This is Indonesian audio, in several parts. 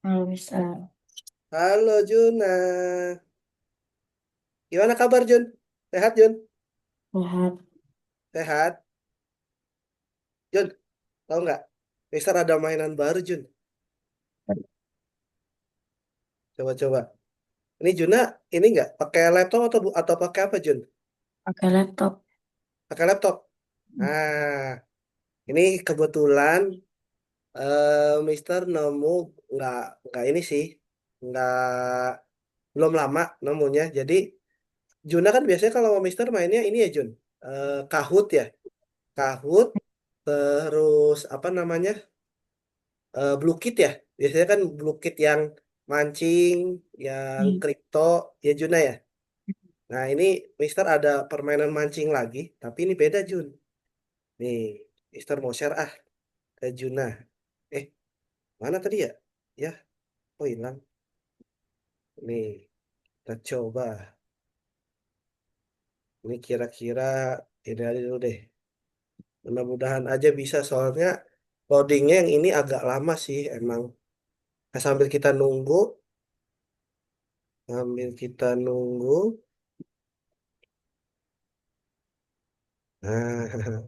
Kalau misal Halo Juna, gimana kabar Jun? Sehat Jun? sehat, Sehat? Jun, tahu nggak? Mister ada mainan baru Jun. Coba-coba. Ini Juna, ini nggak pakai laptop atau pakai apa Jun? pakai laptop. Pakai laptop. Nah, ini kebetulan Mister nemu nggak nggak ini sih, nggak belum lama nemunya. Jadi Juna kan biasanya kalau Mister mainnya ini ya Jun, Kahoot ya, Kahoot. Terus apa namanya? Blue Kit ya. Biasanya kan Blue Kit yang mancing, yang Hmm. kripto, ya Juna ya. Nah ini Mister ada permainan mancing lagi, tapi ini beda Jun. Nih, Mister mau share ke Juna. Eh, mana tadi ya? Ya, oh hilang. Nih, kita coba. Ini kira-kira ini aja dulu deh. Mudah-mudahan aja bisa, soalnya loadingnya yang ini agak lama sih emang. Nah, sambil kita nunggu. Nah,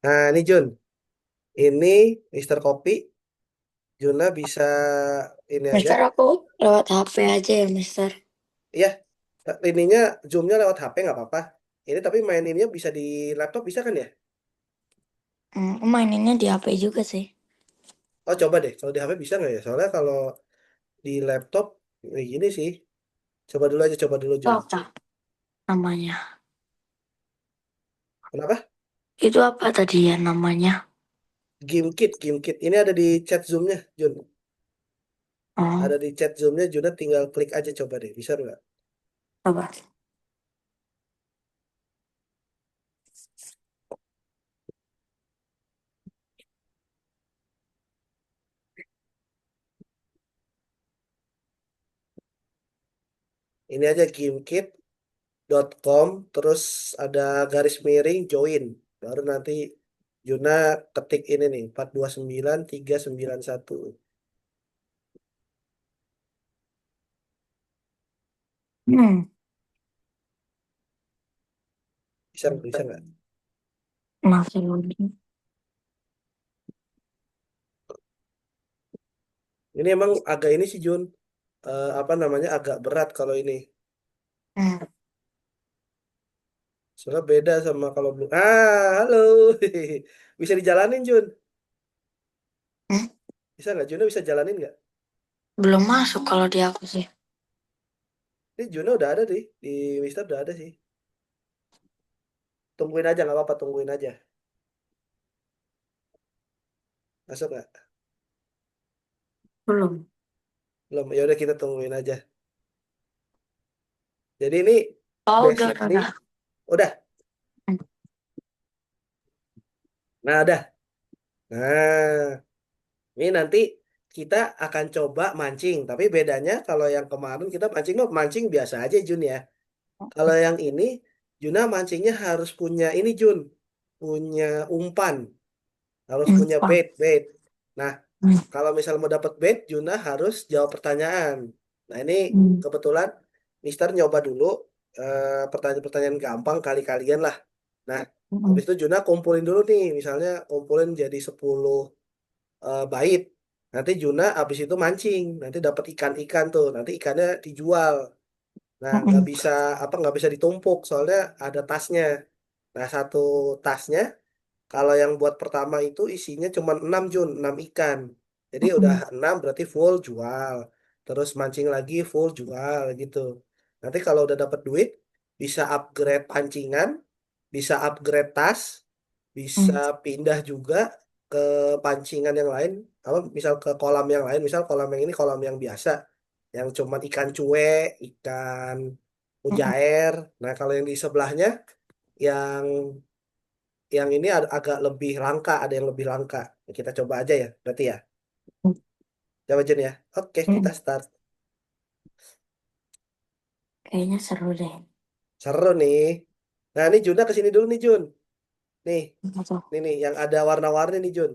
nah ini Jun. Ini Mister Kopi, Juna bisa ini aja. Mister aku lewat HP aja ya, Mister. Iya, ininya Zoom-nya lewat HP nggak apa-apa. Ini tapi maininnya bisa di laptop bisa kan ya? Aku maininnya di HP juga sih. Oh coba deh, kalau di HP bisa nggak ya? Soalnya kalau di laptop gini sih. Coba dulu aja, coba dulu Itu Jun. apa namanya? Kenapa? Itu apa tadi ya namanya? Game Kit. Ini ada di chat Zoom-nya, Jun. Oh, Ada di chat Zoom-nya, Juna tinggal klik aja coba deh. Bisa nggak? coba. Ini aja gamekit.com, terus ada garis miring join. Baru nanti Juna ketik ini nih 429391. Hmm, Bisa nggak? masih loading. Ini emang agak ini sih Jun. Apa namanya agak berat kalau ini. Hmm. Soalnya beda sama kalau belum. Halo. Bisa dijalanin Jun. Hmm, Bisa nggak? Juna bisa jalanin nggak? belum masuk kalau di aku sih. Ini Juna udah ada di Mister udah ada sih. Tungguin aja nggak apa-apa, tungguin aja. Masuk nggak? Belum. Belum. Ya udah kita tungguin aja. Jadi ini Oh, basic nih. udah. Udah. Hmm. Nah, udah. Nah, ini nanti kita akan coba mancing. Tapi bedanya kalau yang kemarin kita mancing mah mancing biasa aja Jun ya. Kalau yang ini Juna mancingnya harus punya ini Jun. Punya umpan. Harus punya Umpan. bait. Nah, Hmm. kalau misal mau dapat bait, Juna harus jawab pertanyaan. Nah, ini Hmm. kebetulan Mister nyoba dulu pertanyaan-pertanyaan gampang kali-kalian lah. Nah, habis Hmm. itu Juna kumpulin dulu nih, misalnya kumpulin jadi 10 bait. Nanti Juna habis itu mancing, nanti dapat ikan-ikan tuh, nanti ikannya dijual. Nah, Hmm. nggak bisa ditumpuk, soalnya ada tasnya. Nah, satu tasnya kalau yang buat pertama itu isinya cuma 6 Jun, 6 ikan. Jadi udah Hmm. 6 berarti full jual. Terus mancing lagi full jual gitu. Nanti kalau udah dapat duit bisa upgrade pancingan, bisa upgrade tas, bisa Hmm. pindah juga ke pancingan yang lain. Apa misal ke kolam yang lain, misal kolam yang ini kolam yang biasa, yang cuma ikan cuek, ikan Hmm. mujair. Nah, kalau yang di sebelahnya yang ini agak lebih langka, ada yang lebih langka. Ya, kita coba aja ya, berarti ya. Coba Jun ya. Oke, kita Hmm. start. Kayaknya seru deh. Seru nih. Nah, ini Juna kesini dulu nih Jun. Nih, Atau nih yang ada warna-warni nih Jun.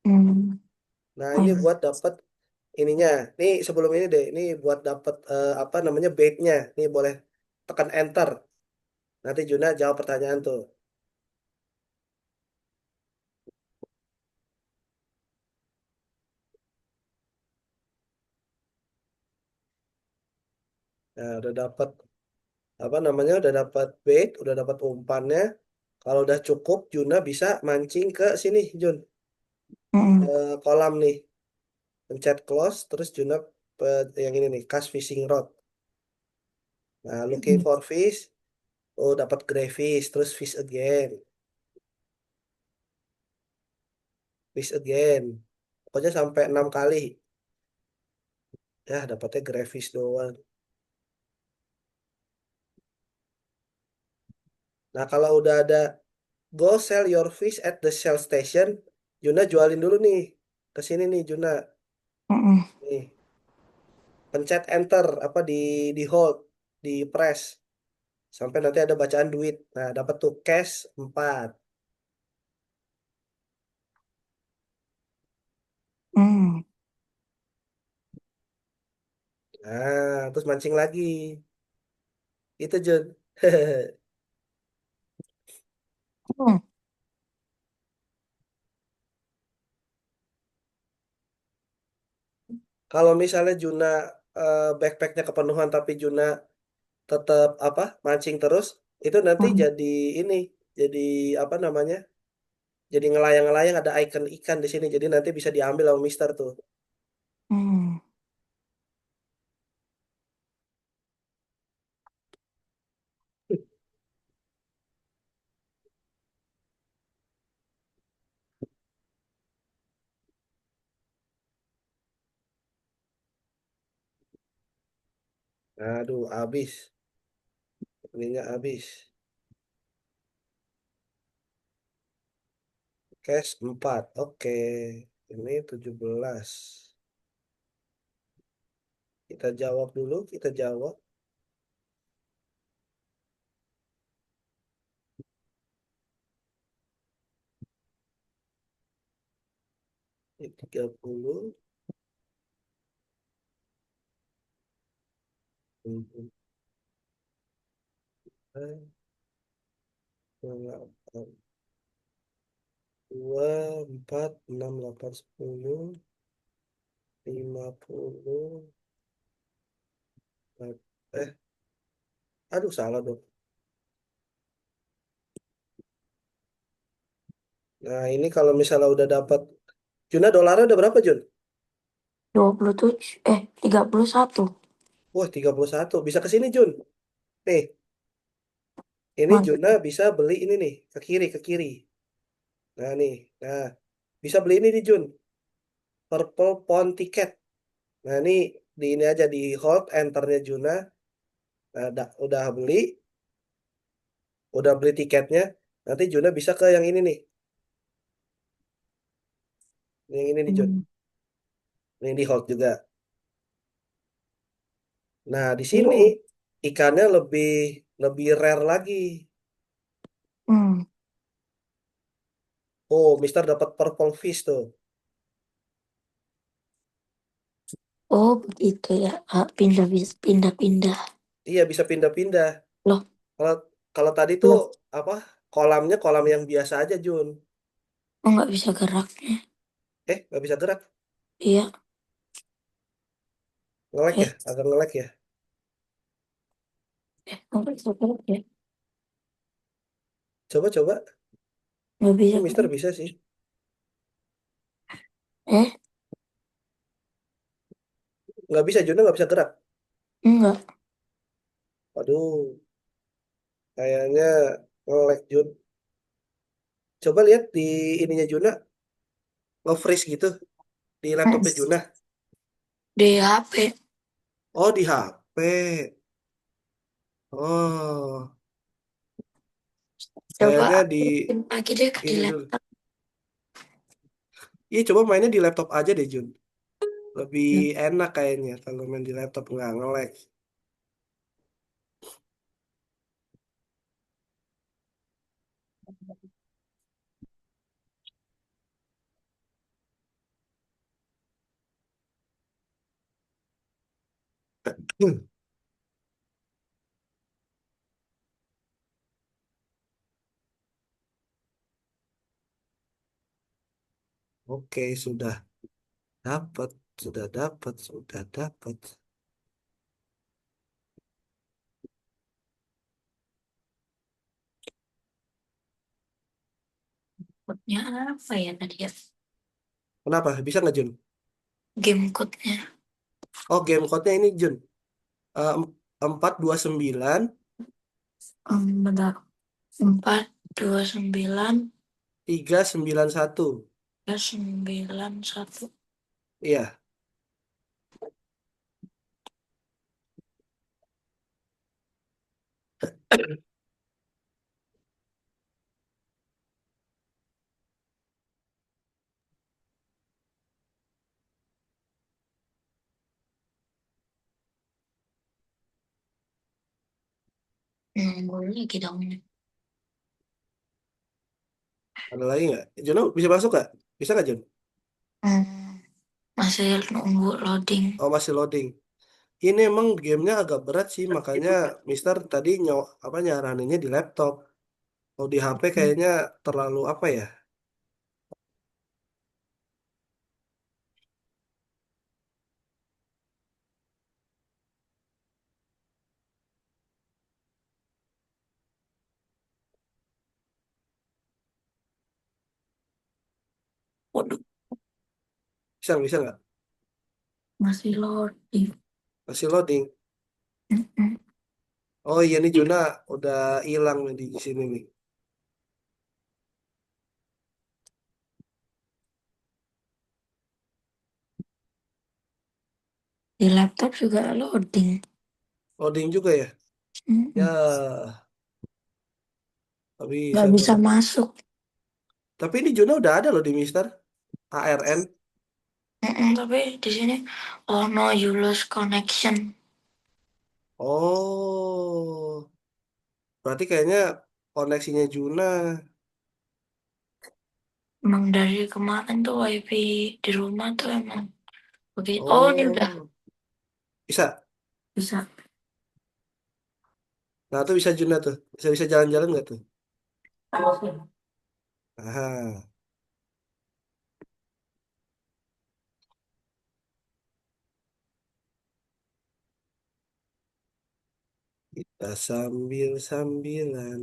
hmm, Nah, ini ayo. buat dapet ininya. Nih sebelum ini deh, ini buat dapet apa namanya baitnya. Nih boleh tekan enter. Nanti Juna jawab pertanyaan tuh. Nah, udah dapet apa namanya? Udah dapet bait, udah dapet umpannya. Kalau udah cukup, Juna bisa mancing ke sini, Jun. Mm-mm. Kolam nih. Pencet close, terus Juna yang ini nih, cast fishing rod. Nah, looking Mm-mm. for fish. Oh, dapat crayfish, terus fish again. Fish again. Pokoknya sampai 6 kali. Ya, dapatnya crayfish doang. Nah, kalau udah ada go sell your fish at the shell station, Juna jualin dulu nih. Ke sini nih, Juna. Mm-mm. Nih, pencet enter apa di hold, di press sampai nanti ada bacaan duit. Nah, dapat tuh cash 4. Mm. Nah, terus mancing lagi. Itu, Jun. Mm. Kalau misalnya Juna backpacknya kepenuhan tapi Juna tetap apa mancing terus, itu nanti Mm. jadi ini, jadi apa namanya? Jadi ngelayang-ngelayang ada icon ikan di sini. Jadi nanti bisa diambil sama Mister tuh. Mm. Aduh, habis. Ininya habis. Cash 4. Oke. Ini 17. Kita jawab dulu, kita jawab. Ini 30. Mhm. 8, 2, 4, 6, 8, 10, 50. Eh, aduh salah dong. Nah, ini kalau misalnya udah dapat Juna dolarnya udah berapa, Jun? 27, 31. Wah, 31. Bisa ke sini, Jun. Nih, ini Mana? Juna bisa beli ini nih, ke kiri, ke kiri. Nah, nih. Nah, bisa beli ini nih, Jun. Purple Pawn Ticket. Nah, ini di ini aja di hold enternya Juna. Nah, udah beli tiketnya. Nanti Juna bisa ke yang ini nih. Yang ini nih, Jun. Mm. Ini di hold juga. Nah, di sini Iya. ikannya lebih lebih rare lagi. Mm. Oh, Mister dapat purple fish tuh. Oh, begitu ya. Ah, pindah-pindah. Iya, bisa pindah-pindah. Loh, Kalau kalau tadi tuh loh. apa? Kolamnya kolam yang biasa aja, Jun. Oh, nggak bisa geraknya. Nggak bisa gerak. Iya. Ngelek ya, Eh, agak ngelek ya. nggak bisa gerak ya. Coba-coba. Nggak bisa Ini Mister gerak. bisa sih. Eh, Nggak bisa, Jun nggak bisa gerak. enggak. Waduh, kayaknya ngelek, Jun. Coba lihat di ininya Juna, nge-freeze gitu di laptopnya Mm. Juna. Di HP. Oh, di HP. Oh, Coba kayaknya di aktifin lagi deh di ini dulu. laptop. Iya, coba mainnya di laptop aja deh, Jun. Lebih enak kayaknya kalau main di laptop nggak nge-lag. Oke, dapat, sudah dapat. Code-nya apa ya tadi ya? Kenapa? Bisa nggak Jun? Game code-nya. Oh, game code-nya ini Jun. 429 Bentar. 429 391. 91. Iya, Boleh lagi dong ini. ada lagi nggak? Jun, bisa masuk nggak? Bisa nggak Jun? Hmm, Masih nunggu loading. Oh, masih loading. Ini emang gamenya agak berat sih, makanya Mister tadi apa nyaraninnya di laptop. Kalau di HP kayaknya terlalu apa ya? Waduh, Bisa nggak? masih loading. Masih loading. Mm-mm. Oh iya nih Juna udah hilang nih di sini nih. Di laptop juga loading. Loading juga ya? Ya, Mm-mm. nggak Nggak bisa bisa dong. masuk. Tapi ini Juna udah ada loh di Mister. ARN. Tapi di sini, oh no, you lost connection. Oh, berarti kayaknya koneksinya Juna. Emang dari kemarin tuh wifi di rumah tuh emang begitu. Oh, ini udah Oh, bisa. bisa. Nah, tuh bisa Juna tuh. Bisa jalan-jalan nggak tuh? Aha, kita sambil-sambilan.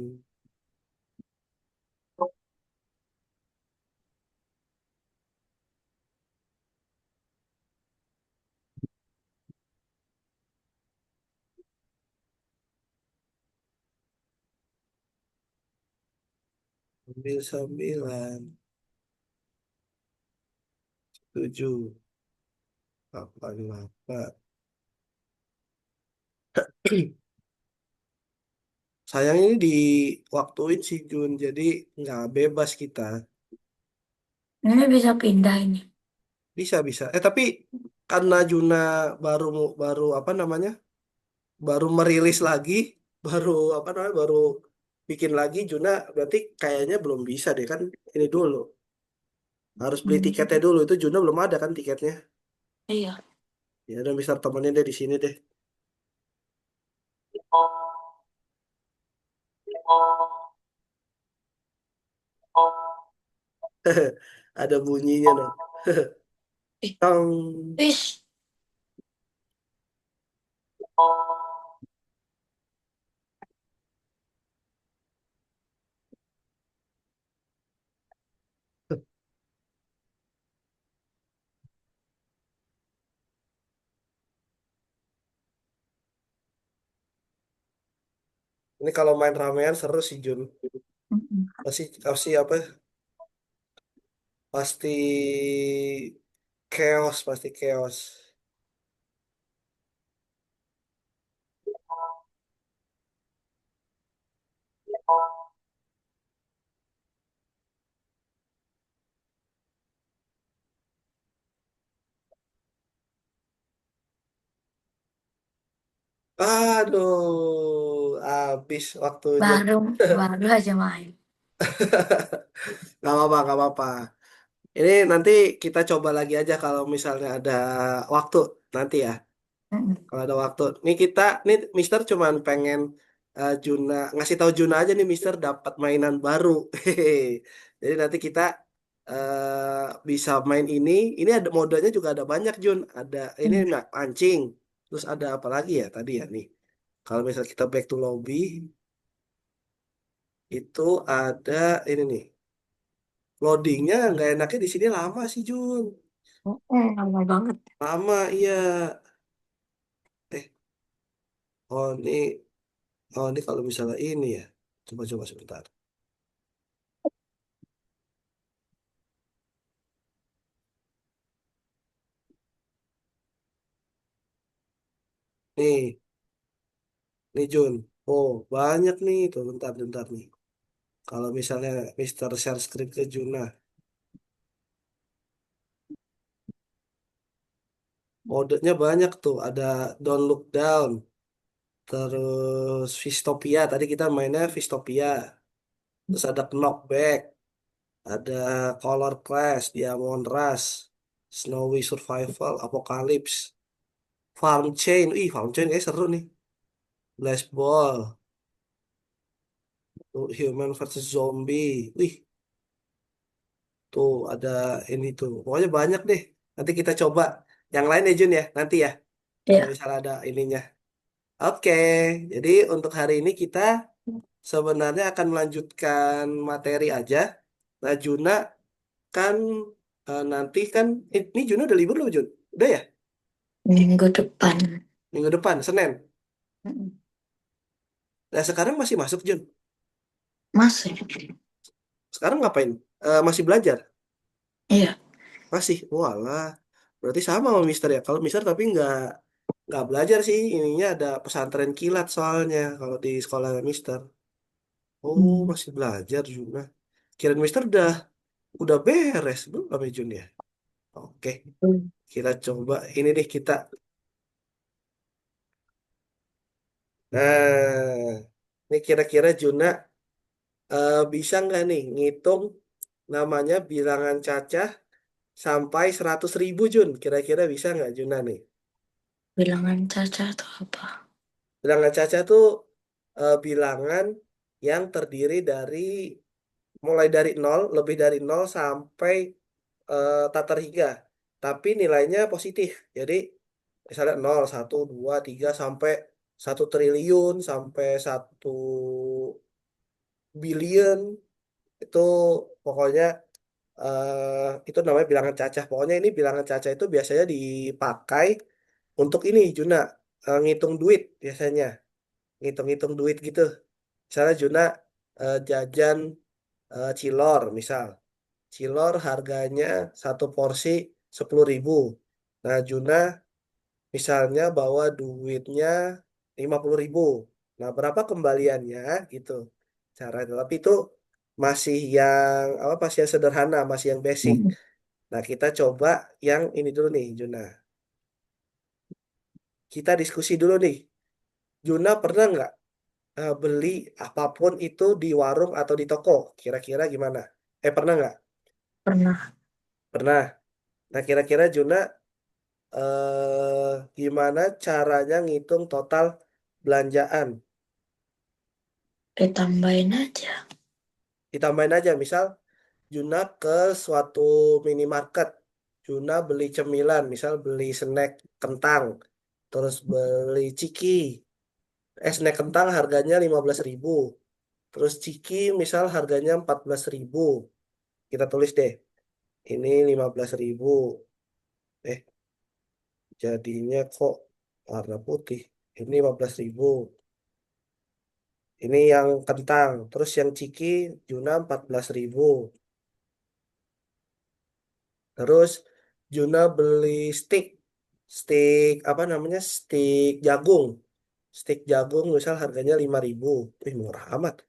Sambil-sambilan. Tujuh. Apa, apa. Sayang ini diwaktuin sih Jun, jadi nggak bebas kita. Ini bisa pindah ini. Bisa. Tapi karena Juna baru baru apa namanya? Baru merilis lagi, baru apa namanya? Baru bikin lagi Juna, berarti kayaknya belum bisa deh kan ini dulu. Harus beli Hmm. tiketnya dulu. Itu Juna belum ada kan tiketnya. Iya. Ya udah bisa temenin deh di sini deh. Ada bunyinya dong. Eh, Tong. wis. Ini kalau main ramean seru sih Jun. Mm-mm. Pasti apa? Pasti pasti chaos. Aduh, habis waktunya. Baru baru aja main. Nggak apa-apa, nggak apa-apa. Ini nanti kita coba lagi aja kalau misalnya ada waktu nanti ya. Mm-mm. Kalau ada waktu. Nih Mister cuman pengen Juna ngasih tahu Juna aja nih Mister dapat mainan baru. Hehehe. Jadi nanti kita bisa main ini. Ini ada modenya juga ada banyak Jun. Ada ini Mm. mancing. Terus ada apa lagi ya tadi ya nih. Kalau misal kita back to lobby itu ada ini nih. Loadingnya nggak enaknya di sini lama sih Jun. Lama banget. Lama iya. Eh, oh ini kalau misalnya ini ya. Coba-coba sebentar. Nih Jun. Oh banyak nih tuh bentar nih. Kalau misalnya Mister share screen ke Juna, modenya banyak tuh. Ada Don't Look Down, terus Vistopia. Tadi kita mainnya Vistopia. Terus ada Knockback, ada Color Clash, Diamond Rush, Snowy Survival, Apocalypse, Farm Chain. Ih, Farm Chain kayak seru nih. Blast Ball, tuh, Human versus Zombie. Wih, tuh ada ini tuh. Pokoknya banyak deh. Nanti kita coba yang lain ya Jun ya. Nanti ya. Kalau Ya. misalnya ada ininya. Oke, jadi untuk hari ini kita sebenarnya akan melanjutkan materi aja. Nah, Juna kan nanti kan ini Juna udah libur belum Jun? Udah ya? Minggu depan. Minggu depan, Senin. Mm-mm. Nah, sekarang masih masuk Jun. Masuk. Sekarang ngapain? Masih belajar? Iya. Masih. Walah. Berarti sama sama Mister ya. Kalau Mister tapi nggak belajar sih. Ininya ada pesantren kilat soalnya kalau di sekolah Mister. Oh, Hmm. masih belajar Juna. Kirain Mister udah beres belum sampai Jun ya? Oke, kita coba ini deh kita. Nah, ini kira-kira Juna bisa nggak nih ngitung namanya bilangan cacah sampai 100.000 Jun? Kira-kira bisa nggak Juna nih? Bilangan caca atau apa? Bilangan cacah tuh bilangan yang terdiri dari mulai dari nol, lebih dari nol sampai tak terhingga. Tapi nilainya positif. Jadi misalnya nol, satu, 2, 3 sampai 1 triliun sampai 1 billion itu pokoknya itu namanya bilangan cacah. Pokoknya ini bilangan cacah itu biasanya dipakai untuk ini Juna ngitung duit biasanya, ngitung-ngitung duit gitu. Misalnya Juna jajan cilor misal. Cilor harganya satu porsi 10.000. Nah, Juna misalnya bawa duitnya 50.000. Nah, berapa kembaliannya gitu. Cara itu. Tapi itu masih yang apa masih yang sederhana, masih yang basic. Mm. Nah, kita coba yang ini dulu nih, Juna. Kita diskusi dulu nih. Juna pernah nggak beli apapun itu di warung atau di toko? Kira-kira gimana? Pernah nggak? Pernah. Pernah. Nah, kira-kira Juna gimana caranya ngitung total belanjaan? Ditambahin aja. Ditambahin aja, misal Juna ke suatu minimarket, Juna beli cemilan, misal beli snack kentang, terus beli ciki, snack kentang harganya 15.000, terus ciki misal harganya 14.000, kita tulis deh, ini 15.000, eh jadinya kok warna putih, ini 15.000. Ini yang kentang. Terus yang ciki Juna 14.000. Terus Juna beli stick. Stick apa namanya? Stick jagung. Stick jagung misal harganya 5.000. Ih, murah amat.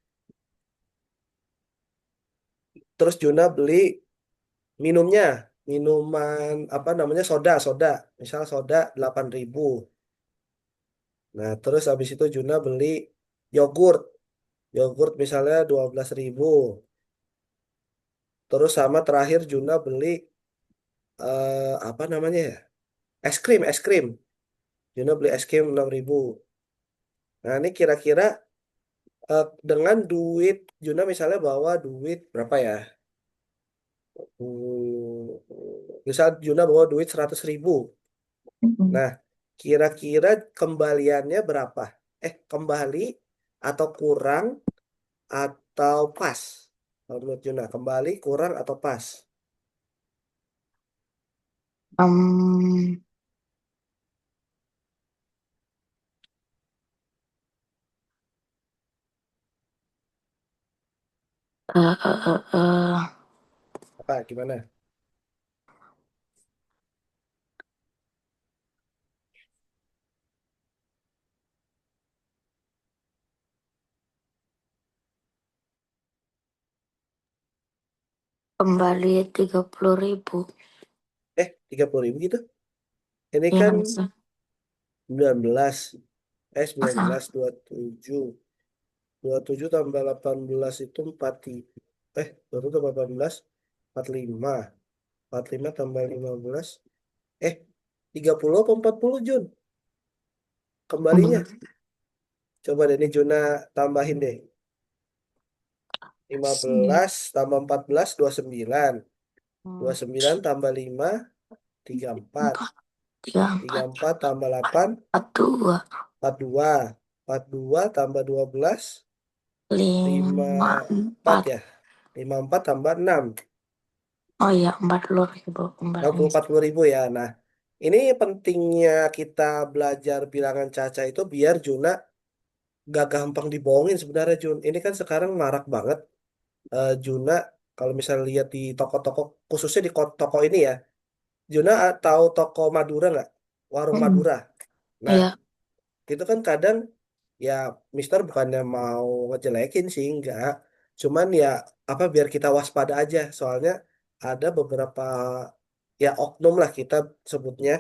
Terus Juna beli minumnya. Minuman apa namanya? Soda, soda. Misal soda 8.000. Nah, terus habis itu Juna beli yogurt. Yogurt misalnya 12.000. Terus sama terakhir Juna beli apa namanya ya? Es krim, es krim. Juna beli es krim 6.000. Nah, ini kira-kira dengan duit Juna misalnya bawa duit berapa ya? Hmm, misal Juna bawa duit 100.000. Mm-mm. Nah, kira-kira kembaliannya berapa? Kembali atau kurang atau pas? Kalau menurut Juna, kembali, kurang atau pas? Em, eh, eh, eh, eh. Apa, gimana? Kembali 30.000. 30.000 gitu? Ini Iya kan nggak sih? 19. 19, Masa? 27. 27 tambah 18 itu 40. Baru tambah 18, 45. 45 tambah 15. Eh, 30 apa 40, Jun? Kembalinya. Kembali. Coba deh, ini Juna tambahin deh. lima Sini. belas tambah 14, 29. Hmm, 29 tambah 5, 34. empat, tiga, tiga empat, puluh empat tambah 8, empat, dua, 42. 42 tambah 12, lima, 54 empat. ya. 54 tambah 6. Oh iya, 40.000 kembalinya. 40 ribu ya. Nah, ini pentingnya kita belajar bilangan caca itu biar Juna gak gampang dibohongin sebenarnya Jun. Ini kan sekarang marak banget. Juna kalau misalnya lihat di toko-toko, khususnya di toko ini ya. Juna tahu toko Madura nggak? Warung Mm-mm. Madura. Nah, Iya. itu kan kadang ya Mister bukannya mau ngejelekin sih, enggak. Cuman ya apa biar kita waspada aja. Soalnya ada beberapa ya oknum lah kita sebutnya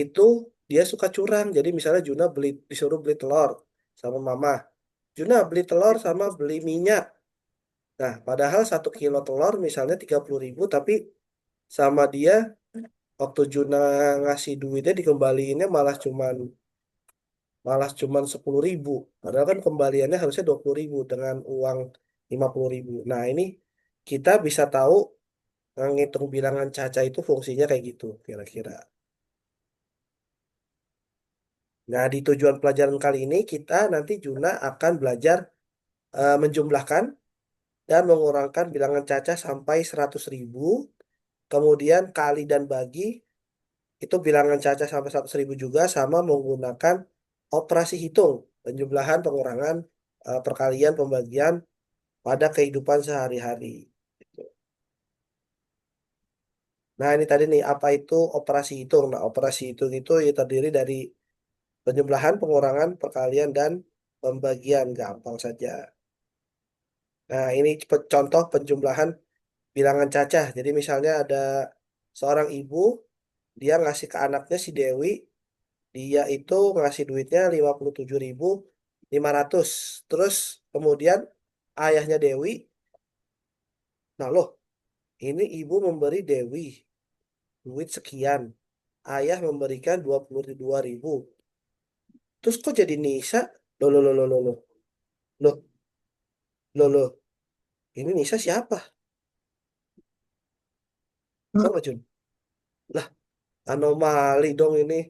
itu dia suka curang. Jadi misalnya Juna disuruh beli telur sama Mama. Juna beli telur sama beli minyak. Nah, padahal 1 kilo telur misalnya 30.000, tapi sama dia waktu Juna ngasih duitnya dikembaliinnya malah cuman 10.000. Padahal kan kembaliannya harusnya 20.000 dengan uang 50.000. Nah, ini kita bisa tahu ngitung bilangan caca itu fungsinya kayak gitu kira-kira. Nah, di tujuan pelajaran kali ini kita nanti Juna akan belajar menjumlahkan dan mengurangkan bilangan caca sampai 100.000. Kemudian kali dan bagi itu bilangan caca sampai 100.000 juga sama menggunakan operasi hitung, penjumlahan, pengurangan, perkalian, pembagian pada kehidupan sehari-hari. Gitu. Nah, ini tadi nih, apa itu operasi hitung? Nah, operasi hitung itu ya terdiri dari penjumlahan, pengurangan, perkalian, dan pembagian. Gampang saja. Nah, ini contoh penjumlahan bilangan cacah. Jadi misalnya ada seorang ibu, dia ngasih ke anaknya si Dewi, dia itu ngasih duitnya 57.500. Terus kemudian ayahnya Dewi, nah loh, ini ibu memberi Dewi duit sekian. Ayah memberikan 22.000. Terus kok jadi Nisa? Loh, loh, loh, loh, loh, loh, loh, loh, loh. Ini Nisa siapa? Tahu nggak, Jun? Lah, anomali dong ini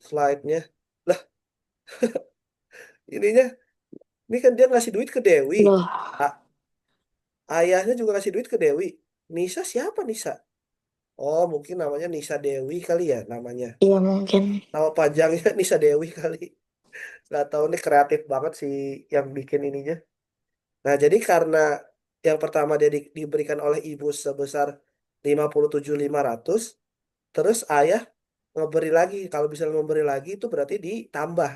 slide-nya. Lah, ininya, ini kan dia ngasih duit ke Dewi. Loh, A- Ayahnya juga ngasih duit ke Dewi. Nisa siapa Nisa? Oh, mungkin namanya Nisa Dewi kali ya namanya. iya mungkin. Nama panjangnya Nisa Dewi kali. Nggak tahu nih kreatif banget sih yang bikin ininya. Nah, jadi karena yang pertama dia diberikan oleh ibu sebesar 57.500, terus ayah memberi lagi. Kalau bisa memberi lagi itu berarti ditambah.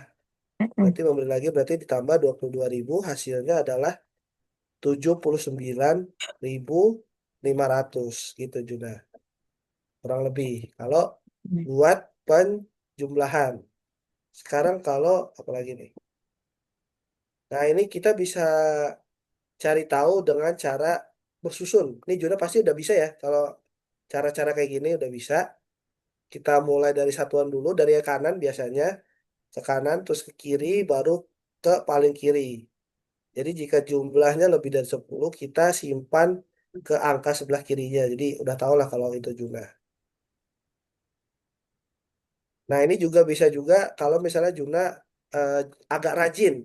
Mm-mm. Berarti memberi lagi berarti ditambah 22.000, hasilnya adalah 79.500 gitu juga kurang lebih. Kalau buat penjumlahan. Sekarang kalau apalagi nih? Nah, ini kita bisa cari tahu dengan cara bersusun. Ini Juna pasti udah bisa ya. Kalau cara-cara kayak gini udah bisa. Kita mulai dari satuan dulu, dari yang kanan biasanya. Ke kanan, terus ke kiri, baru ke paling kiri. Jadi jika jumlahnya lebih dari 10, kita simpan ke angka sebelah kirinya. Jadi udah tau lah kalau itu jumlah. Nah ini juga bisa juga kalau misalnya Juna eh, agak rajin.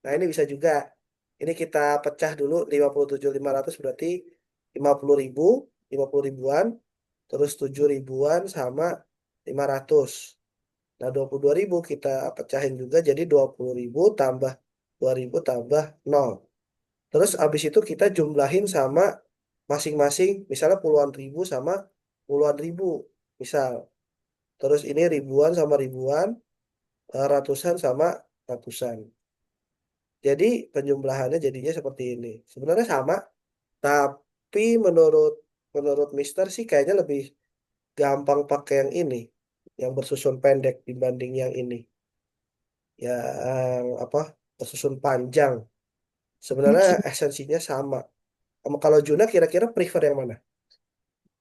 Nah ini bisa juga. Ini kita pecah dulu 57.500 berarti 50.000, 50 ribuan, terus 7 ribuan sama 500. Nah 22.000 kita pecahin juga jadi 20.000 tambah 2.000 tambah 0. Terus abis itu kita jumlahin sama masing-masing, misalnya puluhan ribu sama puluhan ribu, misal. Terus ini ribuan sama ribuan, ratusan sama ratusan. Jadi penjumlahannya jadinya seperti ini. Sebenarnya sama, tapi menurut menurut Mister sih kayaknya lebih gampang pakai yang ini, yang bersusun pendek dibanding yang ini, yang apa bersusun panjang. Sebenarnya esensinya sama. Kalau Juna kira-kira prefer yang mana?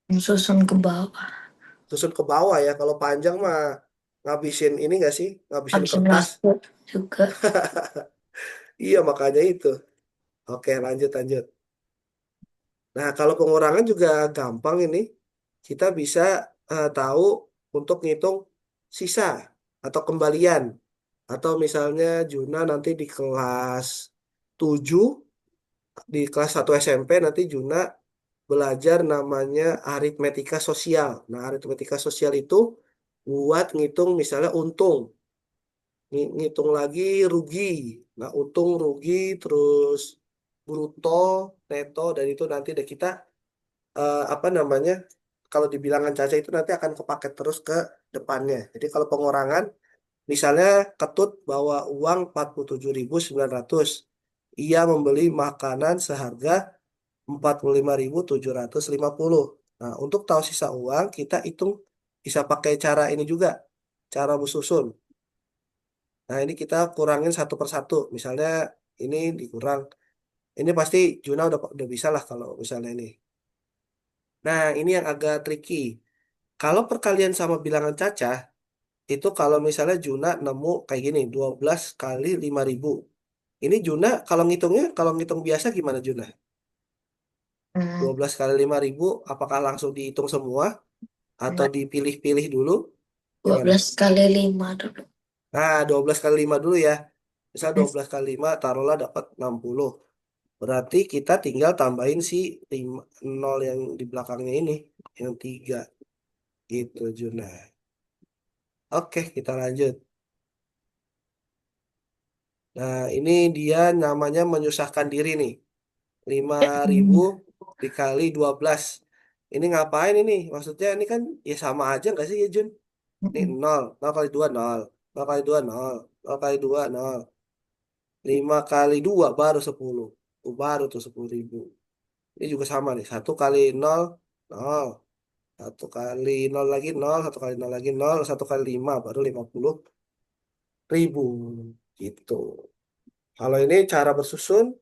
Susun ke bawah. Susun ke bawah ya. Kalau panjang mah ngabisin ini nggak sih? Ngabisin Habisin kertas. waktu juga. Iya makanya itu. Oke lanjut lanjut. Nah kalau pengurangan juga gampang ini. Kita bisa tahu untuk ngitung sisa atau kembalian. Atau misalnya Juna nanti di kelas 7 di kelas 1 SMP nanti Juna belajar namanya aritmetika sosial. Nah, aritmetika sosial itu buat ngitung misalnya untung, ngitung lagi rugi. Nah, untung, rugi, terus bruto, neto, dan itu nanti deh kita apa namanya? Kalau di bilangan Caca itu nanti akan kepake terus ke depannya. Jadi kalau pengurangan, misalnya Ketut bawa uang 47.900, ia membeli makanan seharga 45.750. Nah, untuk tahu sisa uang, kita hitung bisa pakai cara ini juga, cara bersusun. Nah, ini kita kurangin satu per satu. Misalnya ini dikurang. Ini pasti Juna udah bisa lah kalau misalnya ini. Nah, ini yang agak tricky. Kalau perkalian sama bilangan cacah, itu kalau misalnya Juna nemu kayak gini, 12 kali 5.000. Ini Juna kalau ngitung biasa gimana Juna? Hmm, 12 kali 5.000, apakah langsung dihitung semua? Atau enggak. dipilih-pilih dulu dua gimana? belas kali 5 dulu. Nah, 12 kali 5 dulu ya. Misal Hmm, 12 kali 5 taruhlah dapat 60. Berarti kita tinggal tambahin si 5, 0 yang di belakangnya ini, yang 3 gitu Juna. Oke, kita lanjut. Nah, ini dia namanya menyusahkan diri nih. 5.000 dikali 12. Ini ngapain ini? Maksudnya ini kan ya sama aja nggak sih ya Jun? Ini hmm. 0, 0 kali 2 0, 0 kali 2 0, 0 kali 2 0. 5 kali 2 baru 10. Baru tuh 10.000. Ini juga sama nih. Satu kali 0, 0. Satu kali 0 lagi 0. Satu kali 0 lagi 0. Satu kali 5 baru 50.000. Gitu. Kalau ini cara bersusun.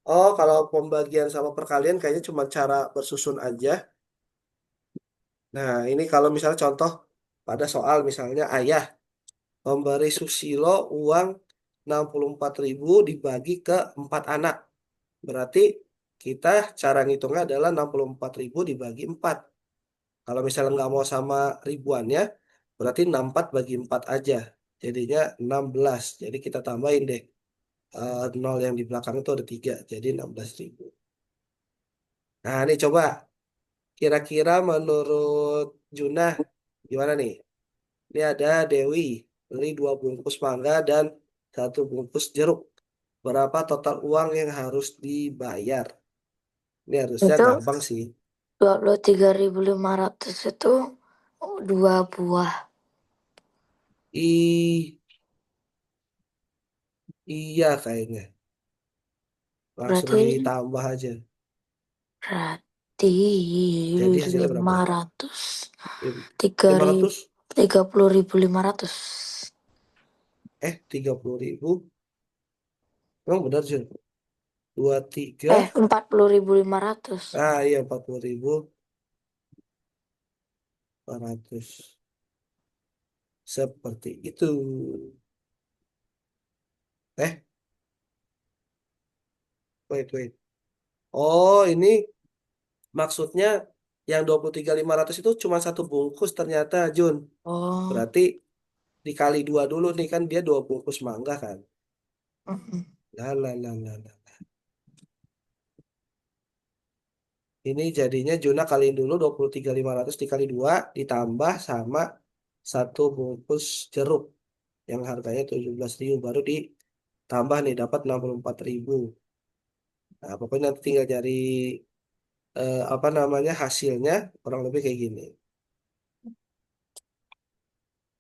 Oh, kalau pembagian sama perkalian kayaknya cuma cara bersusun aja. Nah, ini kalau misalnya contoh pada soal misalnya ayah memberi Susilo uang 64.000 dibagi ke 4 anak. Berarti kita cara ngitungnya adalah 64.000 dibagi 4. Kalau misalnya nggak mau sama ribuannya, berarti 64 bagi 4 aja. Jadinya 16. Jadi kita tambahin deh. 0 yang di belakang itu ada 3. Jadi 16.000. Nah, ini coba. Kira-kira menurut Junah, gimana nih? Ini ada Dewi. Beli 2 bungkus mangga dan 1 bungkus jeruk. Berapa total uang yang harus dibayar? Ini harusnya Itu gampang sih. 23.500 itu dua buah. I iya kayaknya. Langsung Berarti ditambah aja. berarti Jadi hasilnya berapa? 500 tiga Lima ribu ratus 30.500. 30.000. Emang benar sih. 23. 40.500. Ah iya 40.400. Seperti itu. Eh, wait. Oh, ini maksudnya yang 23.500 itu cuma satu bungkus ternyata, Jun. Oh. Berarti dikali dua dulu nih kan dia dua bungkus mangga kan. Mm-mm. Lah, lah, lah, lah, lah. Ini jadinya Juna kaliin dulu 23.500 dikali 2 ditambah sama satu bungkus jeruk yang harganya 17.000 baru ditambah nih dapat 64.000. Nah, pokoknya nanti tinggal cari apa namanya hasilnya kurang lebih kayak gini.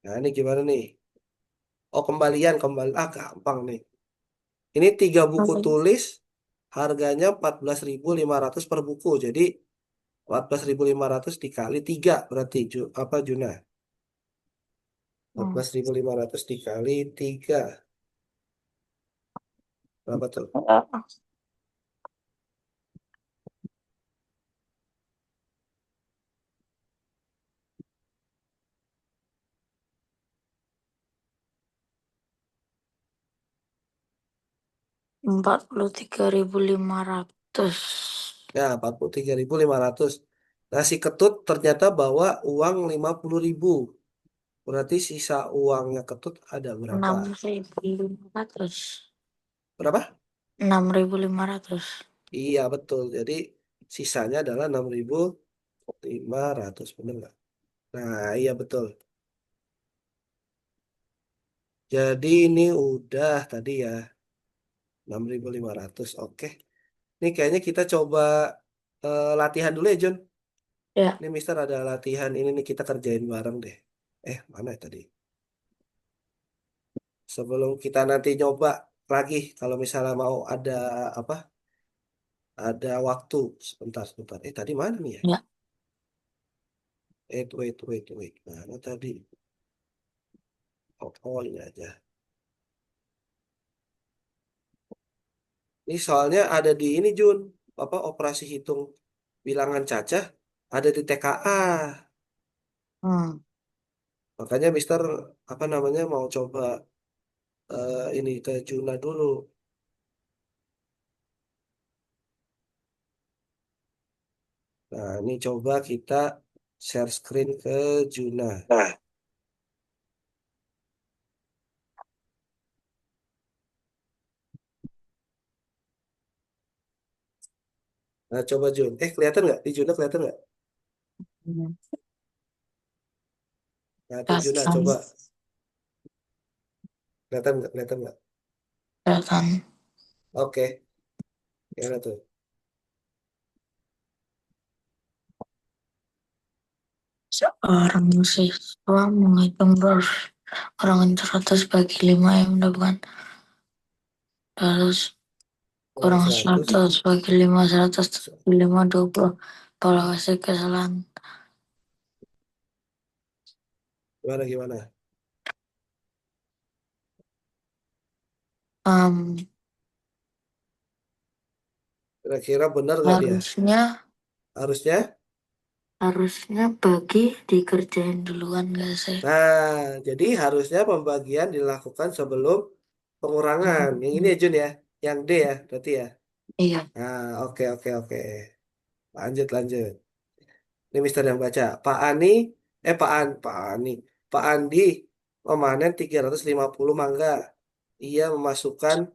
Nah, ini gimana nih? Oh, kembalian kembali. Ah, gampang nih. Ini tiga buku Oke. tulis harganya 14.500 per buku. Jadi 14.500 dikali 3 berarti apa Juna? empat Hmm. belas ribu lima ratus dikali 3 berapa tuh? Ya. 43.500. Ya, 43.500. Nasi ketut ternyata bawa uang 50.000. Berarti sisa uangnya ketut ada berapa? 6.500. Berapa? 6.500. Iya, betul. Jadi sisanya adalah 6.500. Benar nggak? Nah, iya betul. Jadi ini udah tadi ya 6.500. Oke. Ini kayaknya kita coba latihan dulu ya, John. Ya, Ini Mister ada latihan ini nih kita kerjain bareng deh. Mana ya tadi? Sebelum kita nanti nyoba lagi, kalau misalnya mau ada apa? Ada waktu. Sebentar. Tadi mana nih ya? ya. Wait. Mana tadi? Ini aja. Ini soalnya ada di ini Jun. Apa operasi hitung bilangan cacah ada di TKA. Hmm. Makanya Mister apa namanya mau coba ini ke Juna dulu. Nah, ini coba kita share screen ke Juna. Nah, Nah, coba Jun. Kelihatan nggak? Di Juna kelihatan nggak? hmm. Nah, tuh Juna, Kelihatan. coba. Kelihatan nggak? Kelihatan nggak? Kelihatan. Oke, gimana tuh? Seorang siswa menghitung ulangan 100 bagi 5 yang mendapatkan 100 Kurang kurang 100. 100 bagi 5, 100 bagi 5, 20. Kalau hasil kesalahan Gimana? um, Kira-kira benar nggak dia? harusnya Harusnya? harusnya bagi dikerjain duluan gak sih? Nah, jadi harusnya pembagian dilakukan sebelum pengurangan. Yang ini ya Jun ya? Yang D ya, berarti ya? Iya. Nah, oke. Lanjut. Ini Mister yang baca. Pak Ani. Pak Andi memanen 350 mangga. Ia memasukkan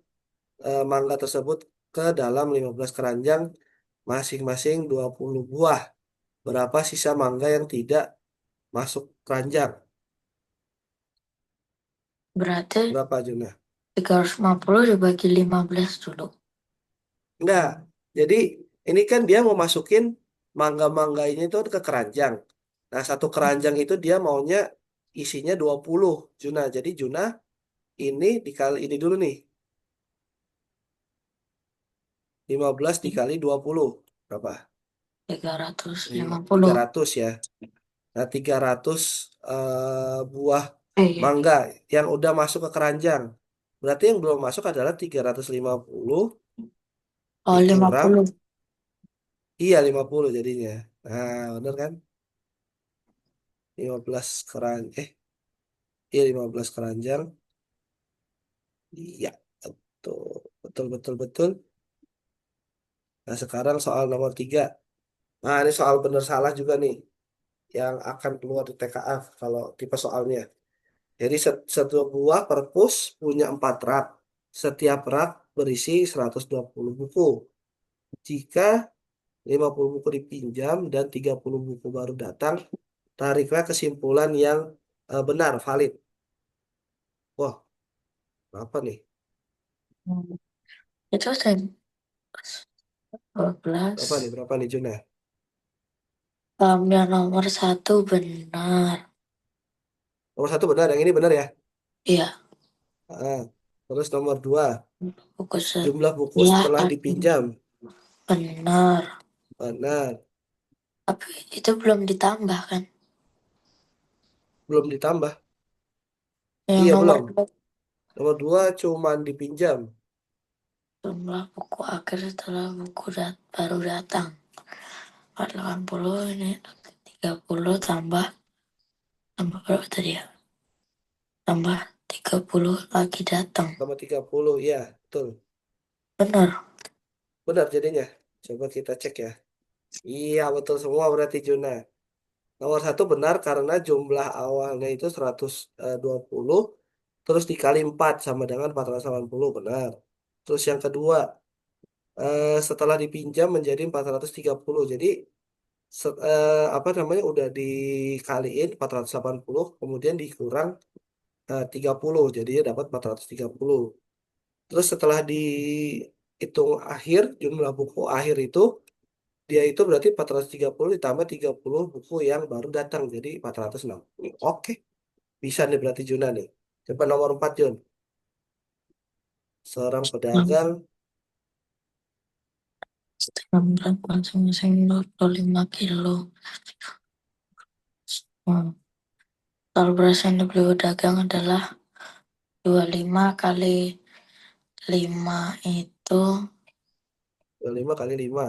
mangga tersebut ke dalam 15 keranjang masing-masing 20 buah. Berapa sisa mangga yang tidak masuk keranjang? Berarti Berapa Juna? 350 dibagi 15 dulu. Enggak. Jadi ini kan dia mau masukin mangga-mangga ini tuh ke keranjang. Nah, satu keranjang itu dia maunya isinya 20 Juna. Jadi Juna ini dikali ini dulu nih. 15 dikali 20 berapa? tiga ratus lima Tiga puluh ratus ya. Nah, 300 buah Iya. mangga yang udah masuk ke keranjang. Berarti yang belum masuk adalah 350 Oh, dikurang, 50. iya 50 jadinya. Nah, bener kan? 15 iya 15 keranjang. Iya, betul. Betul, betul, betul. Nah, sekarang soal nomor 3. Nah, ini soal benar salah juga nih. Yang akan keluar di TKA kalau tipe soalnya. Jadi satu buah perpus punya 4 rak. Setiap rak berisi 120 buku. Jika 50 buku dipinjam dan 30 buku baru datang, tariklah kesimpulan yang benar, valid. Wah, apa nih? Hmm. Itu ada 12. Berapa nih? Berapa nih, Juna? Yang nomor satu benar. Nomor satu benar, yang ini benar ya? Iya, Ah, terus nomor 2, buku jumlah buku sebelah setelah ada dipinjam. benar. Benar, Tapi itu belum ditambah kan? belum ditambah. Yang Iya, nomor belum. dua Nomor 2 cuman dipinjam. jumlah buku akhir setelah baru datang. 80 ini 30 tambah berapa tadi ya? Tambah 30 lagi datang. Nomor 30, ya, betul. Benar. Benar jadinya. Coba kita cek ya. Iya, betul semua berarti Juna. Nomor satu benar karena jumlah awalnya itu 120, terus dikali 4 sama dengan 480, benar. Terus yang kedua, setelah dipinjam menjadi 430. Jadi apa namanya udah dikaliin 480, kemudian dikurang 30, jadinya dapat 430. Terus setelah dihitung akhir, jumlah buku akhir itu, dia itu berarti 430 ditambah 30 buku yang baru datang, jadi 460. Oke, bisa nih berarti Juna nih. Coba nomor 4 Jun. Seorang Hmm. pedagang, Setengah berat masing-masing 25 kilo. Hmm. Total beras yang dibeli pedagang adalah 25 kali 5 itu 25 kali 5.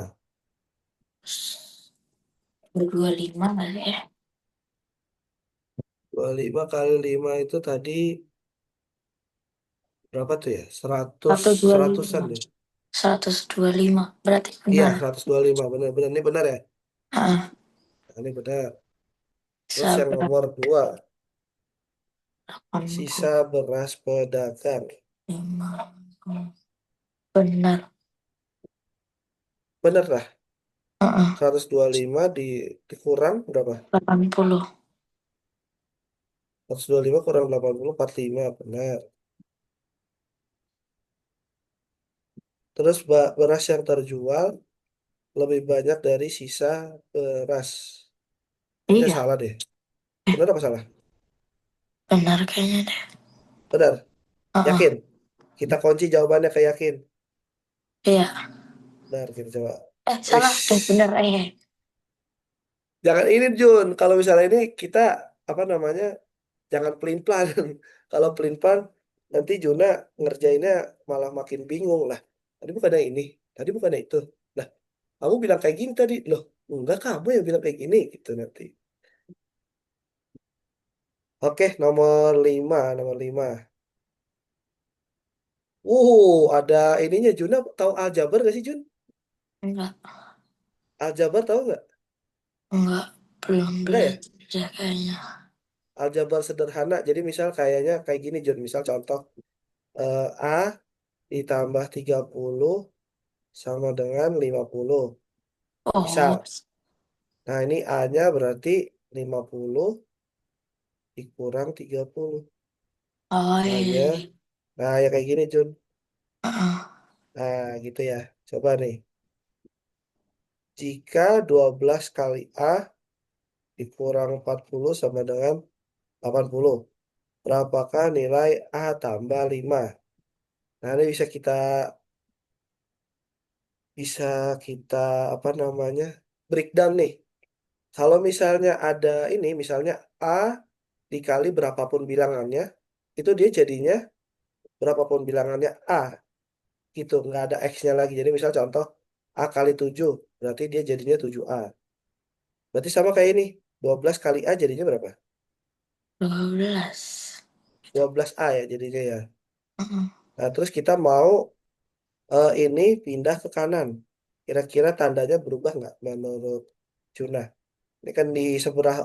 25 kali ya. 25 kali 5 itu tadi berapa tuh ya? 100, Satu dua seratusan lima deh. 125 berarti Iya, benar. 125. Benar-benar ini benar ya? Ah, Nah, ini benar. Terus yang sabar nomor 2, 85 sisa beras pedagang. benar. Benar lah. Ah, 125 dikurang berapa? 80. 125 kurang 80, 45. Benar. Terus beras yang terjual lebih banyak dari sisa beras. Kayaknya Iya, salah deh. eh, Benar apa salah? benar kayaknya deh. Benar. Yakin? Ah, Kita kunci jawabannya ke yakin. iya. Benar, kita coba. Salah Wis. deh, benar Jangan ini Jun. Kalau misalnya ini kita apa namanya? Jangan pelin-pelan. Kalau pelin-pelan nanti Juna ngerjainnya malah makin bingung lah. Tadi bukannya ini, tadi bukannya itu. Lah, kamu bilang kayak gini tadi. Loh, enggak kamu yang bilang kayak gini gitu nanti. Oke, nomor 5, nomor 5. Ada ininya Juna tahu aljabar gak sih Jun? Enggak, Aljabar tahu nggak? enggak. Belum Enggak ya? belajar kayaknya. Aljabar sederhana. Jadi misal kayaknya kayak gini Jun. Misal contoh A ditambah 30 sama dengan 50. Misal. Oh, Nah, ini A-nya berarti 50 dikurang 30. oh A-nya, iya. nah ya kayak gini Jun. Ah, Nah, gitu ya. Coba nih. Jika 12 kali A dikurang 40 sama dengan 80. Berapakah nilai A tambah 5? Nah, ini bisa kita apa namanya? Breakdown nih. Kalau misalnya ada ini, misalnya A dikali berapapun bilangannya, itu dia jadinya berapapun bilangannya A. gitu, nggak ada X-nya lagi. Jadi misal contoh A kali 7, berarti dia jadinya 7A. Berarti sama kayak ini, 12 kali A jadinya berapa? 12. 12A ya jadinya ya. Mm-mm. Nah, terus kita mau ini pindah ke kanan. Kira-kira tandanya berubah nggak menurut Juna? Ini kan di sebelah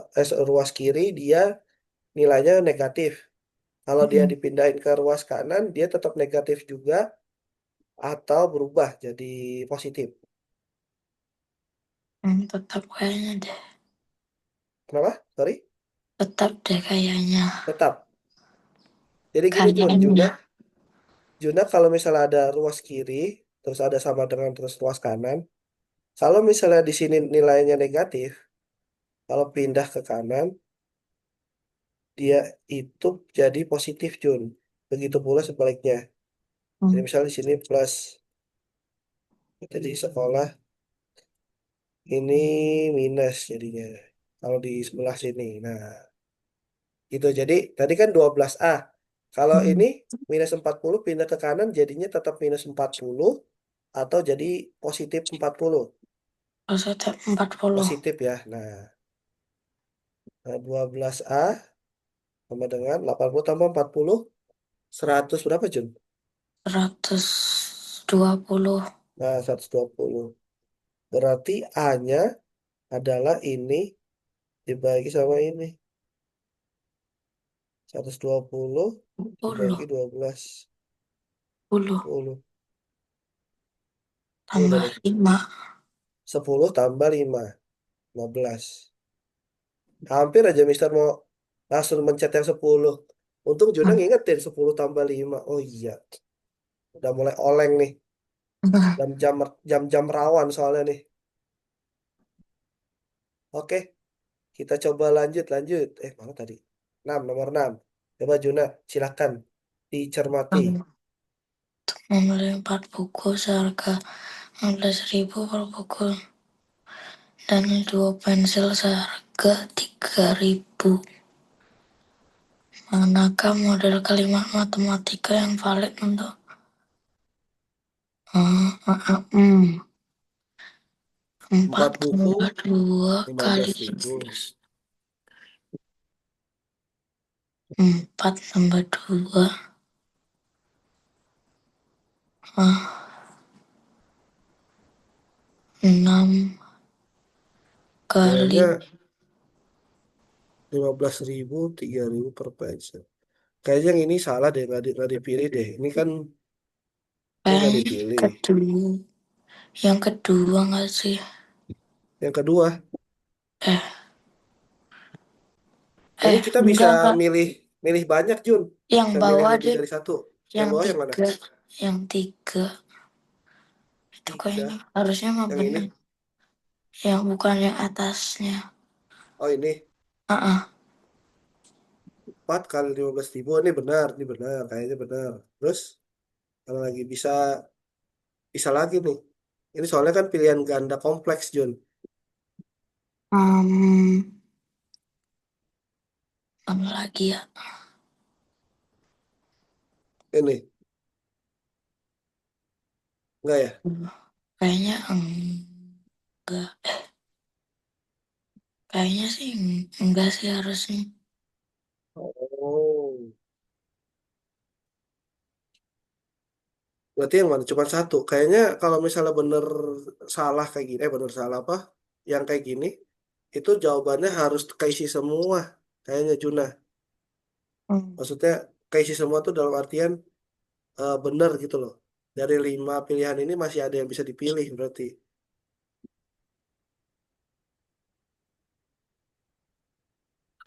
ruas kiri dia nilainya negatif. Kalau dia Mm-mm. dipindahin ke ruas kanan, dia tetap negatif juga atau berubah jadi positif. Tetap kayaknya deh. Kenapa? Sorry? Tetap deh kayaknya. Tetap. Jadi gini Jun, Kayaknya. Juna kalau misalnya ada ruas kiri, terus ada sama dengan terus ruas kanan, kalau misalnya di sini nilainya negatif, kalau pindah ke kanan, dia itu jadi positif Jun. Begitu pula sebaliknya. Jadi Hmm. misalnya di sini plus, kita di sekolah ini minus jadinya. Kalau di sebelah sini. Nah, gitu. Jadi tadi kan 12A. Kalau Hmm. ini minus 40 pindah ke kanan jadinya tetap minus 40 atau jadi positif 40. Positif 40. Positif ya. Nah, 12A sama dengan 80 tambah 40, 100 berapa Jun? 120. Nah, 120. Berarti A-nya adalah ini dibagi sama ini. 120 dibagi 10. 12. 10. 10. Ini udah Tambah deh. 5. 10 tambah 5. 15. Hampir aja Mister mau langsung mencet yang 10. Untung Juna Hmm. ngingetin 10 tambah 5. Oh iya, udah mulai oleng nih. Jam-jam jam-jam rawan soalnya nih. Oke, kita coba lanjut lanjut. Mana tadi? 6 nomor 6. Coba Juna, silakan dicermati. Membeli 4 buku seharga 15.000 per buku dan 2 pensil seharga 3.000. Manakah model kalimat matematika yang valid untuk 4 4 buku tambah 2 kali 15.000. 4 tambah 2 6 kali Kayaknya 15.000, 3.000 per pencil. Kayaknya yang ini salah deh, nggak dipilih deh. Ini kan ini nggak kayaknya dipilih. kedua. Yang kedua nggak sih? Yang kedua, Eh, ini kita bisa enggak. milih milih banyak Jun. Yang Bisa milih bawah lebih deh, dari satu. Yang yang bawah yang mana? 3. Yang 3 itu kayaknya Tiga. harusnya mah Yang ini. bener. Yang bukan yang atasnya. Oh ini. Ah, ah. 4 kali 15.000. Ini benar. Ini benar. Kayaknya benar. Terus, kalau lagi bisa, bisa lagi nih. Ini soalnya kan pilihan ganda kompleks, Jun. Hmm, Apa lagi ya? Ini. Enggak ya? Kayaknya enggak. Kayaknya sih enggak sih harusnya. Oh. Berarti yang mana? Cuma satu. Kayaknya kalau misalnya bener salah kayak gini. Bener salah apa? Yang kayak gini. Itu jawabannya harus keisi semua. Kayaknya Juna. Hmm. Maksudnya keisi semua tuh dalam artian benar gitu loh. Dari 5 pilihan ini masih ada yang bisa dipilih berarti.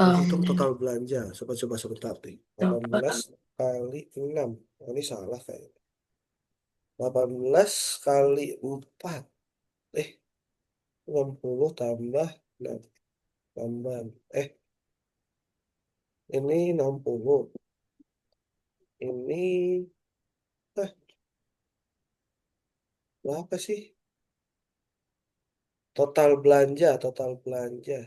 Menghitung Um, total belanja. Coba-coba sebentar nih. delapan Coba belas kali 6. Oh, ini salah kayaknya. 18 kali 4. Eh, 60 tambah 6. Tambah. Eh, ini 60. Ini, eh, berapa sih? Total belanja, total belanja.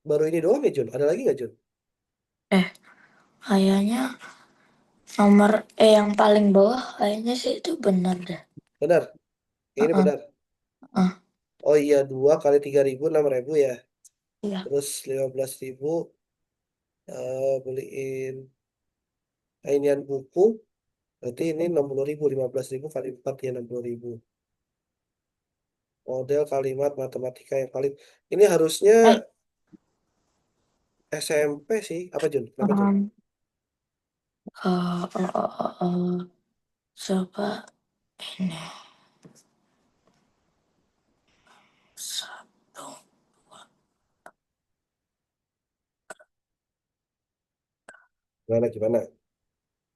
Baru ini doang ya, Jun? Ada lagi nggak, Jun? eh Kayaknya nomor yang paling bawah kayaknya sih itu benar dah. Benar, ini Heeh, benar. heeh. Oh iya, 2 kali 3.000, 6.000 ya. Iya. Terus 15.000 beliin inian buku. Berarti ini 60.000, 15.000 kali 4 ya 60.000. Model kalimat matematika yang paling. Ini harusnya Eh, SMP sih. Apa Jun? Kenapa Jun? um, coba ini satu. Gimana, gimana?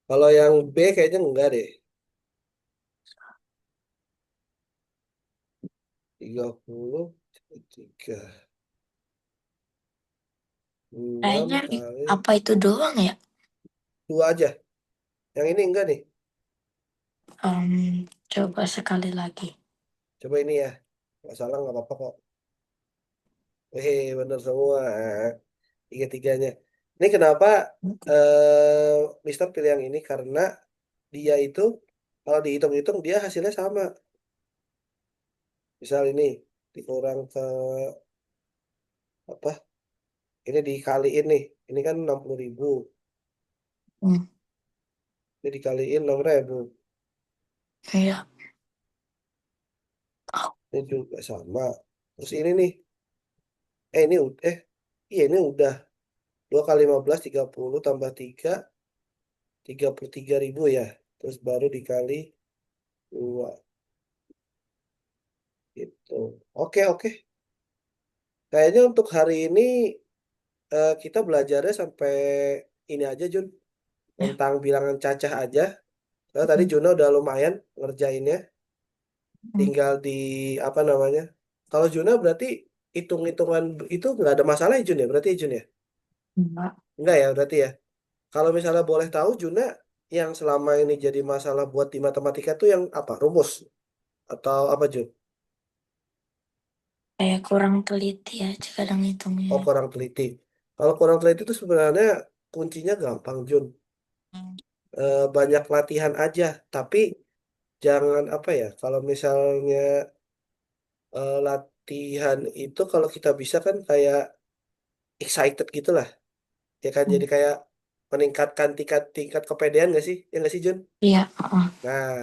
Kalau yang B kayaknya enggak deh. 33. Enam Kayaknya kali apa itu doang ya? 2 aja. Yang ini enggak nih. Coba sekali lagi. Coba ini ya. Nggak salah, nggak apa-apa kok. Bener semua. Tiga-tiganya. Ini kenapa Mister pilih yang ini? Karena dia itu kalau dihitung-hitung dia hasilnya sama. Misal ini dikurang ke apa? Ini dikaliin nih. Ini kan 60.000. Hmm, Ini dikaliin 6.000. iya. Ini juga sama. Terus ini nih. Iya ini udah 2 kali 15 30 tambah 3 33.000 ya. Terus baru dikali 2 gitu. Oke, oke. Kayaknya untuk hari ini kita belajarnya sampai ini aja Jun. Ya. Tentang bilangan cacah aja. Karena tadi Hmm, Juno udah lumayan ngerjainnya. hmm, Tinggal di apa namanya. Kalau Juno berarti hitung-hitungan itu nggak ada masalah ya Jun ya? Berarti ya Jun ya? enggak. Enggak ya berarti ya? Kalau misalnya boleh tahu Juna yang selama ini jadi masalah buat di matematika tuh yang apa? Rumus atau apa Jun? Kayak kurang teliti aja kadang hitungnya. Oh kurang teliti. Kalau kurang teliti itu sebenarnya kuncinya gampang Jun. Banyak latihan aja. Tapi jangan apa ya? Kalau misalnya latihan itu kalau kita bisa kan kayak excited gitu lah. Ya kan Hmm, jadi kayak meningkatkan tingkat tingkat kepedean nggak sih? Ya nggak sih Jun? iya. Heeh. Nah,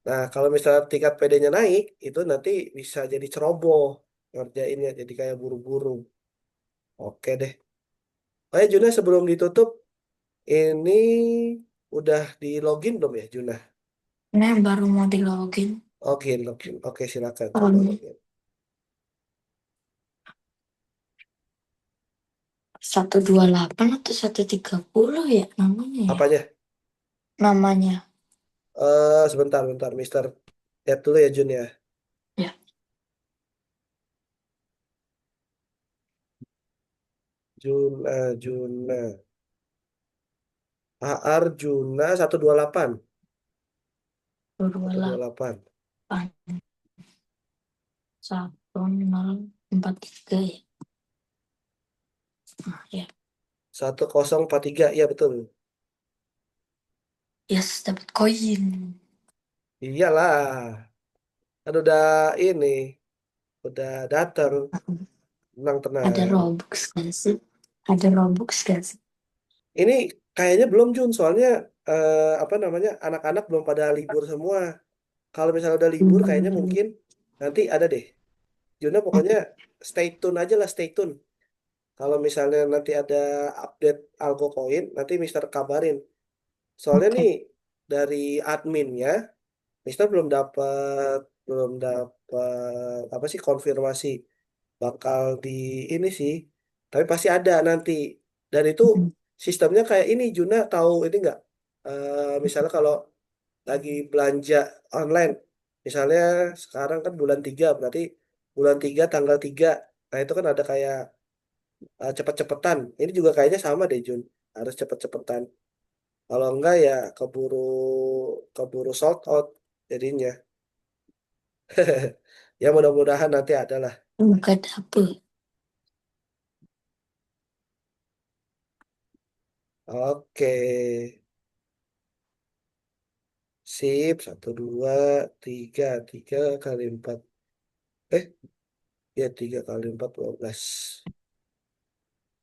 nah, kalau misalnya tingkat PD-nya naik, itu nanti bisa jadi ceroboh ngerjainnya, jadi kayak buru-buru. Oke deh. Oh ya Juna, sebelum ditutup, ini udah di login belum ya Juna? Ini baru mau di login. Login, login. Oke, silakan coba Um, login. 128 atau 130 ya namanya ya? Apanya? Namanya. Sebentar, bentar, Mister. Lihat dulu ya Jun ya. Ya. Juna, Juna. AR Juna 128. 128. 128. 1043 ya. Nah, ya. 1043, ya betul. Yes, dapat koin. Iyalah, kan udah ini, udah datang. Tenang, Ada tenang. Robux gak sih? Ada Robux gak sih? Ini kayaknya belum Jun, soalnya apa namanya anak-anak belum pada libur semua. Kalau misalnya udah libur, kayaknya Hmm. mungkin nanti ada deh. Juna pokoknya stay tune aja lah, stay tune. Kalau misalnya nanti ada update algo koin, nanti Mister kabarin. Soalnya nih Oke. dari adminnya, Mister belum dapat apa sih konfirmasi bakal di ini sih. Tapi pasti ada nanti. Dan itu Hmm. sistemnya kayak ini, Juna tahu ini nggak? Misalnya kalau lagi belanja online, misalnya sekarang kan bulan 3 berarti bulan 3 tanggal 3. Nah itu kan ada kayak cepet-cepetan. Ini juga kayaknya sama deh Jun. Harus cepet-cepetan. Kalau enggak ya keburu keburu sold out jadinya. Ya mudah-mudahan nanti ada lah. Buka dapur. Oke, sip. Satu, dua, tiga. Tiga kali empat. Eh, ya tiga kali empat, 12.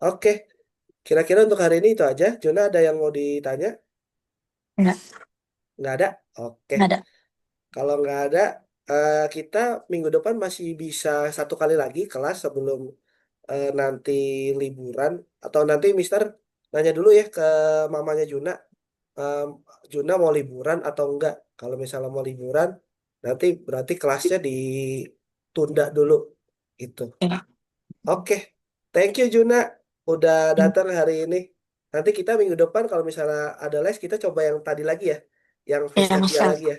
Oke, kira-kira untuk hari ini itu aja. Juna ada yang mau ditanya? Enggak, Nggak ada? Oke. enggak ada. Kalau nggak ada, kita minggu depan masih bisa satu kali lagi kelas sebelum nanti liburan. Atau nanti Mister nanya dulu ya ke mamanya Juna. em, Juna mau liburan atau enggak? Kalau misalnya mau liburan, nanti berarti kelasnya ditunda dulu. Gitu. Ya, Oke, thank you Juna udah datang hari ini. Nanti kita minggu depan kalau misalnya ada les kita coba yang tadi lagi ya, yang ya Vesta Via Mister. lagi ya.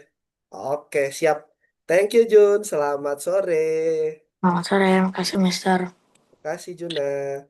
Oke, siap. Thank you Jun, selamat sore. Selamat sore, makasih Mister. Terima kasih Juna.